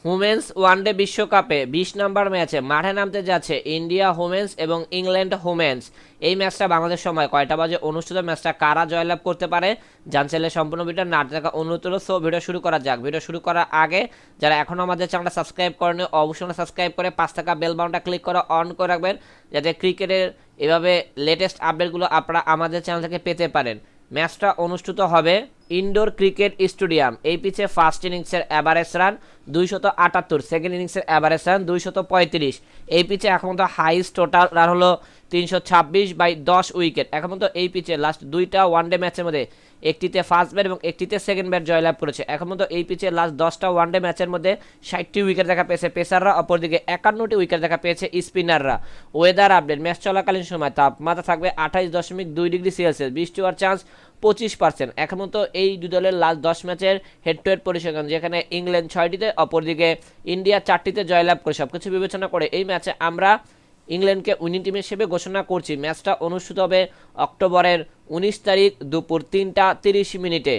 Women's one day বিশ্বকাপে ২০ নম্বর ম্যাচে মাঠে নামতে যাচ্ছে ইন্ডিয়া উমেন্স এবং ইংল্যান্ড উমেন্স। এই ম্যাচটা বাংলাদেশ সময় কয়টা বাজে অনুষ্ঠিত, ম্যাচটা কারা জয়লাভ করতে পারে জানতে চাইলে সম্পূর্ণ ভিডিও না দেখা অনুরোধ হলো। সো ভিডিও শুরু করা যাক। ভিডিও শুরু করার আগে যারা এখনও আমাদের চ্যানেলটা সাবস্ক্রাইব করেনি অবশ্যই সাবস্ক্রাইব করে ৫ টাকা বেল বাটনটা ক্লিক করে অন করে রাখবেন, যাতে ক্রিকেটের এভাবে লেটেস্ট আপডেটগুলো আপনারা আমাদের চ্যানেল থেকে পেতে পারেন। ম্যাচটা অনুষ্ঠিত হবে ইনডোর ক্রিকেট স্টেডিয়াম। এই পিচে ফার্স্ট ইনিংসের অ্যাভারেজ রান ২৭৮, সেকেন্ড ইনিংসের অ্যাভারেজ রান ২৩৫। এই পিচে এখন পর্যন্ত হাইস্ট টোটাল রান হলো ৩২৬/১০ উইকেট। এখন পর্যন্ত এই পিচে লাস্ট দুইটা ওয়ানডে ম্যাচের মধ্যে একটিতে ফার্স্ট ব্যাট এবং একটিতে সেকেন্ড ব্যাট জয়লাভ করেছে। এখন পর্যন্ত এই পিচে লাস্ট 10টা ওয়ানডে ম্যাচের মধ্যে 60টি উইকেট দেখা পেয়েছে পেসাররা, অপরদিকে 51টি উইকেট দেখা পেয়েছে স্পিনাররা। ওয়েদার আপডেট, ম্যাচ চলাকালীন সময় তাপমাত্রা থাকবে 28.2 ডিগ্রি সেলসিয়াস, বৃষ্টি হওয়ার চান্স 25%। এখন মতো এই দুই দলের লাস্ট 10 ম্যাচের হেড টু হেড পরিসংখ্যান, যেখানে ইংল্যান্ড 6টিতে অপরদিকে ইন্ডিয়া 4টিতে জয়লাভ করে, সবকিছু বিবেচনা করে এই ম্যাচে আমরা ইংল্যান্ডকে উইনিং টিম হিসেবে ঘোষণা করছি। ম্যাচটা অনুষ্ঠিত হবে অক্টোবরের 19 তারিখ দুপুর 3টা 30 মিনিটে।